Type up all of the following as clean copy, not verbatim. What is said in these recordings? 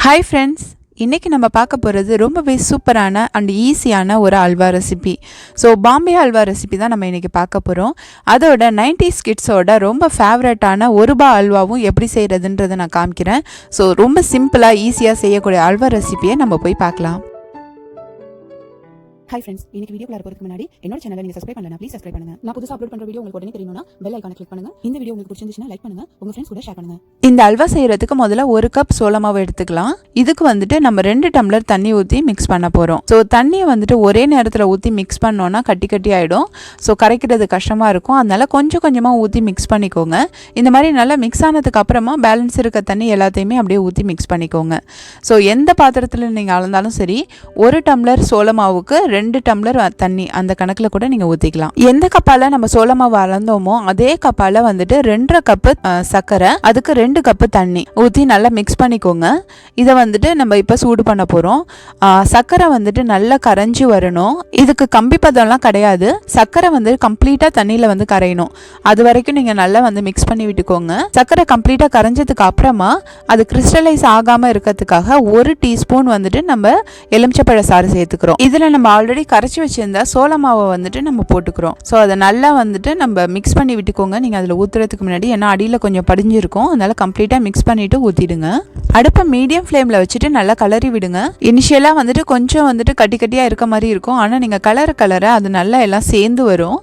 Hi friends, இன்னைக்கு நம்ம பார்க்க போகிறது ரொம்பவே சூப்பரான அண்ட் ஈஸியான ஒரு halwa recipe. So Bombay halwa recipe தான் நம்ம இன்றைக்கி பார்க்க போகிறோம். அதோட 90s கிட்ஸோட ரொம்ப ஃபேவரட்டான ஒரு ரூபா அல்வாவும் எப்படி செய்கிறதுன்றதை நான் காமிக்கிறேன். ஸோ ரொம்ப சிம்பிளாக ஈஸியாக செய்யக்கூடிய அல்வா ரெசிபியை நம்ம போய் பார்க்கலாம். ஹாய் ஃப்ரெண்ட்ஸ், இன்னைக்கு வீடியோக்குள்ள போறதுக்கு முன்னாடி என்னோட சேனலை நீங்க சப்ஸ்கிரைப் பண்ணலனா ப்ளீஸ் சப்ஸ்கிரைப் பண்ணுங்க. நான் புதுசா அப்லோட் பண்ற வீடியோ உங்களுக்கு உடனே தெரியணும்னா பெல் ஐகானை கிளிக் பண்ணுங்க. இந்த வீடியோ உங்களுக்கு பிடிச்சிருந்துச்சுனா லைக் பண்ணுங்க, உங்க ஃப்ரெண்ட்ஸ் கூட ஷேர் பண்ணுங்க. இந்த அல்வா செய்யறதுக்கு முதல்ல 1 கப் சோள மாவு எடுத்துக்கலாம். இதுக்கு நம்ம 2 டம்ளர் தண்ணி ஊற்றி மிக்ஸ் பண்ண போறோம். ஸோ தண்ணியை ஒரே நேரத்தில் ஊற்றி மிக்ஸ் பண்ணோம்னா கட்டி கட்டி ஆயிடும். ஸோ கரைக்கிறது கஷ்டமா இருக்கும். அதனால கொஞ்சம் கொஞ்சமா ஊற்றி மிக்ஸ் பண்ணிக்கோங்க. இந்த மாதிரி நல்லா மிக்ஸ் ஆனதுக்கு அப்புறமா பேலன்ஸ் இருக்க தண்ணி எல்லாத்தையுமே அப்படியே ஊற்றி மிக்ஸ் பண்ணிக்கோங்க. ஸோ எந்த பாத்திரத்தில் நீங்கள் அளந்தாலும் சரி, 1 டம்ளர் சோள மாவுக்கு 2 டம்ளர் தண்ணி அந்த கணக்கில் கூட நீங்கள் ஊற்றிக்கலாம். எந்த கப்பால் நம்ம சோள மாவு அளந்தோமோ அதே கப்பால் 2.5 கப்பு சர்க்கரை, அதுக்கு 2 கப்பு தண்ணி ஊற்றி நல்லா மிக்ஸ் பண்ணிக்கோங்க. இதை நம்ம இப்போ சூடு பண்ண போகிறோம். சர்க்கரை நல்லா கரைஞ்சி வரணும். இதுக்கு கம்பி பதம்லாம் கிடையாது. சர்க்கரை கம்ப்ளீட்டாக தண்ணியில் கரையணும். அது வரைக்கும் நீங்கள் நல்லா மிக்ஸ் பண்ணி விட்டுக்கோங்க. சர்க்கரை கம்ப்ளீட்டாக கரைஞ்சதுக்கு அப்புறமா அது கிறிஸ்டலைஸ் ஆகாமல் இருக்கிறதுக்காக 1 டீஸ்பூன் நம்ம எலுமிச்சப்பழ சாறு சேர்த்துக்கிறோம். இதில் நம்ம ஆல்ரெடி கரைச்சி வச்சிருந்தா சோள மாவை நம்ம போட்டுக்கிறோம். ஸோ அதை நல்லா நம்ம மிக்ஸ் பண்ணி விட்டுக்கோங்க. நீங்கள் அதில் ஊற்றுறதுக்கு முன்னாடி, ஏன்னா அடியில் கொஞ்சம் படிஞ்சிருக்கும். அதனால கம்ப்ளீட்டாக மிக்ஸ் பண்ணிவிட்டு ஊற்றிடுங்க. அடுப்பை மீடியம் ஃப்ளேமில் வச்சுட்டு நல்லா கலரி விடுங்க. இனிஷியலாக கொஞ்சம் கட்டி கட்டியாக இருக்க மாதிரி இருக்கும். ஆனால் நீங்கள் கலர அது நல்லா எல்லாம் சேர்ந்து வரும்.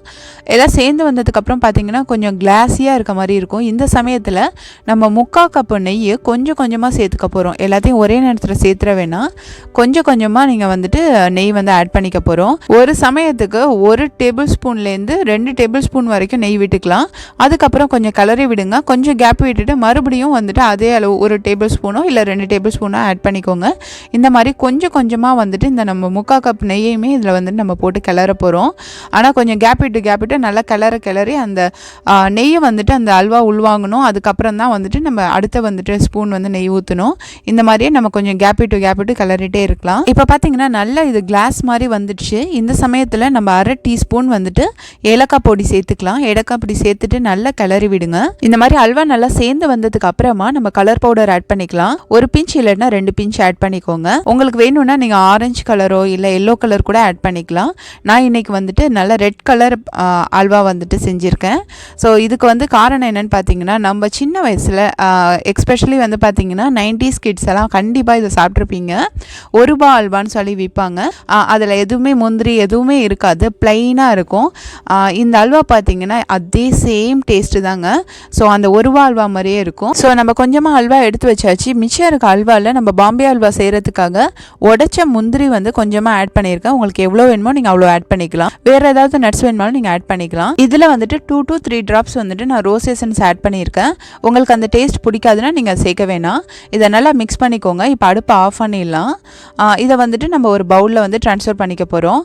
எல்லாம் சேர்ந்து வந்ததுக்கப்புறம் பார்த்தீங்கன்னா கொஞ்சம் கிளாஸியாக இருக்க மாதிரி இருக்கும். இந்த சமயத்தில் நம்ம 3/4 கப்பு நெய் கொஞ்சம் கொஞ்சமாக சேர்த்துக்க போகிறோம். எல்லாத்தையும் ஒரே நேரத்தில் சேர்த்துற வேணாம். கொஞ்சம் கொஞ்சமாக நீங்கள் நெய் ஆட் பண்ணிக்க போகிறோம். ஒரு சமயத்துக்கு 1 டேபிள் ஸ்பூன்லேருந்து 2 டேபிள் ஸ்பூன் வரைக்கும் நெய் விட்டுக்கலாம். அதுக்கப்புறம் கொஞ்சம் கலரி விடுங்க. கொஞ்சம் கேப் விட்டுட்டு மறுபடியும் அதே அளவு 1 டேபிள் ஸ்பூனோ இல்லை 2 டேபிள் ஸ்பூனோ ஆட் பண்ணிக்கோங்க. இந்த மாதிரி கொஞ்சம் கொஞ்சமாக இந்த நம்ம 3/4 கப் நெய்யுமே இதில் நம்ம போட்டு கிளற போகிறோம். ஆனால் கொஞ்சம் கேப் விட்டு நல்லா கிளறி அந்த நெய்யை அந்த அல்வா உள்வாங்கணும். அதுக்கப்புறம் தான் நம்ம அடுத்த ஸ்பூன் நெய் ஊற்றணும். இந்த மாதிரியே நம்ம கொஞ்சம் கேப் விட்டு கிளறிட்டே இருக்கலாம். இப்போ பார்த்தீங்கன்னா நல்லா இது கிளாஸ் மாதிரி வந்துடுச்சு. இந்த சமயத்தில் நம்ம 1/2 டீஸ்பூன் ஏலக்காய் பொடி சேர்த்துக்கலாம். ஏலக்காய் பொடி சேர்த்துட்டு நல்லா கிளறி விடுங்க. இந்த மாதிரி அல்வா நல்லா சேர்ந்து வந்ததுக்கு அப்புறமா நம்ம கலர் பவுடர் ஆட் பண்ணிக்கலாம். 1 பிஞ்ச் இல்லைன்னா 2 பிஞ்ச் ஆட் பண்ணிக்கோங்க. உங்களுக்கு வேணும்னா நீங்கள் ஆரஞ்சு கலரோ இல்லை எல்லோ கலர் கூட ஆட் பண்ணிக்கலாம். நான் இன்னைக்கு நல்லா ரெட் கலர் அல்வா செஞ்சுருக்கேன். ஸோ இதுக்கு காரணம் என்னன்னு பார்த்தீங்கன்னா, நம்ம சின்ன வயசில் எக்ஸ்பெஷலி பார்த்தீங்கன்னா 90s கிட்ஸ் எல்லாம் கண்டிப்பாக இதை சாப்பிட்ருப்பீங்க. 1 ரூபா அல்வான்னு சொல்லி விற்பாங்க. அதில் எதுவுமே முந்திரி எதுவுமே இருக்காது, பிளைனாக இருக்கும். இந்த அல்வா பார்த்தீங்கன்னா அதே சேம் டேஸ்ட்டு தாங்க. ஸோ அந்த 1 ரூபா அல்வா மாதிரியே இருக்கும். ஸோ நம்ம கொஞ்சமாக அல்வா எடுத்து வச்சாச்சு. மிச்சம் இருக்க அல்வாவில் நம்ம பாம்பே அல்வா செய்கிறதுக்காக உடைச்ச முந்திரி கொஞ்சமாக ஆட் பண்ணியிருக்கேன். உங்களுக்கு எவ்வளோ வேணுமோ நீங்கள் அவ்வளோ ஆட் பண்ணிக்கலாம். வேறு ஏதாவது நட்ஸ் வேணுமாலும் நீங்கள் ஆட் பண்ணிக்கலாம். இதில் 2 to 3 ட்ராப்ஸ் நான் ரோஸ் எசன்ஸ் ஆட் பண்ணியிருக்கேன். உங்களுக்கு அந்த டேஸ்ட் பிடிக்காதுன்னா நீங்கள் சேர்க்க வேணாம். இதை நல்லா மிக்ஸ் பண்ணிக்கோங்க. இப்போ அடுப்பை ஆஃப் பண்ணிடலாம். இதை நம்ம ஒரு பவுலில் ட்ரான்ஸ்ஃபர் பண்ணிக்க போகிறோம்.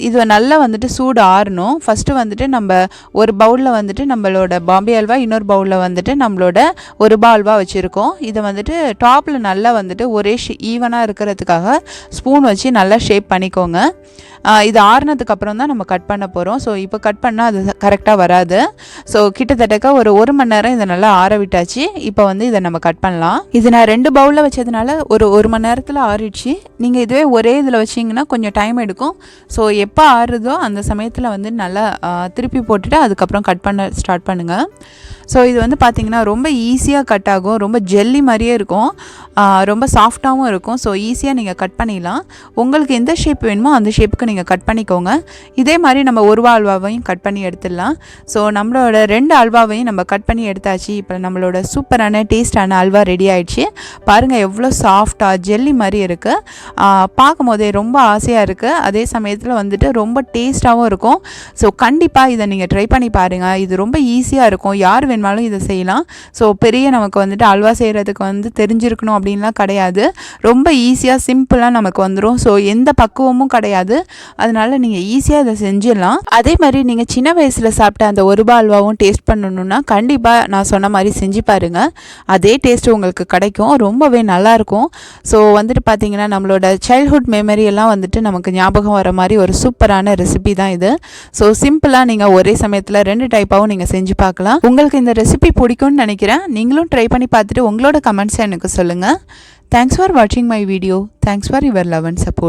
இது நல்லா சூடு ஆறணும். ஃபஸ்ட்டு நம்ம ஒரு பவுலில் நம்மளோட பாம்பே அல்வா, இன்னொரு பவுலில் நம்மளோட 1 ரூபா அல்வா வச்சுருக்கோம். இதை டாப்பில் நல்லா ஒரே ஈவனாக இருக்கிறதுக்காக ஸ்பூன் வச்சு நல்லா ஷேப் பண்ணிக்கோங்க. இது ஆறுனதுக்கு அப்புறம் தான் நம்ம கட் பண்ண போகிறோம். ஸோ இப்போ கட் பண்ணால் அது கரெக்டாக வராது. ஸோ கிட்டத்தட்ட ஒரு 1 மணி நேரம் இதை நல்லா ஆற விட்டாச்சு. இப்போ இதை நம்ம கட் பண்ணலாம். இது நான் 2 பவுலில் வச்சதுனால ஒரு 1 மணி நேரத்தில் ஆறிடுச்சு. நீங்கள் இதுவே ஒரே இதில் வச்சிங்கன்னா கொஞ்சம் டைம் எடுக்கும். ஸோ எப்போ ஆறுதோ அந்த சமயத்தில் நல்லா திருப்பி போட்டுட்டு அதுக்கப்புறம் கட் பண்ண ஸ்டார்ட் பண்ணுங்கள். ஸோ இது பார்த்தீங்கன்னா ரொம்ப ஈஸியாக கட் ஆகும். ரொம்ப ஜெல்லி மாதிரியே இருக்கும். ரொம்ப சாஃப்டாகவும் இருக்கும். ஸோ ஈஸியாக நீங்கள் கட் பண்ணிடலாம். உங்களுக்கு எந்த ஷேப் வேணுமோ அந்த ஷேப்புக்கு நீங்கள் கட் பண்ணிக்கோங்க. இதே மாதிரி நம்ம 1 ரூபா அல்வாவையும் கட் பண்ணி எடுத்துடலாம். ஸோ நம்மளோட 2 அல்வாவையும் நம்ம கட் பண்ணி எடுத்தாச்சு. இப்போ நம்மளோட சூப்பரான டேஸ்டான அல்வா ரெடி ஆயிடுச்சு. பாருங்கள் எவ்வளோ சாஃப்டாக ஜெல்லி மாதிரி இருக்குது. பார்க்கும் போதே ரொம்ப ஆசையாக இருக்குது. அதே சமயத்தில் ரொம்ப டேஸ்ட்டாகவும் இருக்கும். ஸோ கண்டிப்பாக இதை நீங்கள் ட்ரை பண்ணி பாருங்கள். இது ரொம்ப ஈஸியாக இருக்கும். யார் வேணுமாலும் இதை செய்யலாம். ஸோ பெரிய நமக்கு அல்வா செய்கிறதுக்கு தெரிஞ்சிருக்கணும் அப்படின்லாம் கிடையாது. ரொம்ப ஈஸியாக சிம்பிளாக நமக்கு வந்துடும். ஸோ எந்த பக்குவமும் கிடையாது. அதனால நீங்கள் ஈஸியாக இதை செஞ்சிடலாம். அதே மாதிரி நீங்கள் சின்ன வயசில் சாப்பிட்ட அந்த 1 ரூபா அல்வாவும் டேஸ்ட் பண்ணணுன்னா கண்டிப்பாக நான் சொன்ன மாதிரி செஞ்சு பாருங்கள். அதே டேஸ்ட்டு உங்களுக்கு கிடைக்கும். ரொம்பவே நல்லாயிருக்கும். ஸோ பார்த்தீங்கன்னா நம்மளோட சைல்ட்ஹுட் மெமரி எல்லாம் நமக்கு ஞாபகம் வர மாதிரி ஒரு சூப்பரான ரெசிபி தான் இது. ஸோ சிம்பிளாக நீங்கள் ஒரே சமயத்தில் 2 டைப்பாகவும் நீங்கள் செஞ்சு பார்க்கலாம். உங்களுக்கு இந்த ரெசிபி பிடிக்கும்னு நினைக்கிறேன். நீங்களும் ட்ரை பண்ணி பார்த்துட்டு உங்களோட கமெண்ட்ஸை எனக்கு சொல்லுங்கள். தேங்க்ஸ் ஃபார் வாட்சிங் my video. Thanks for your love and support.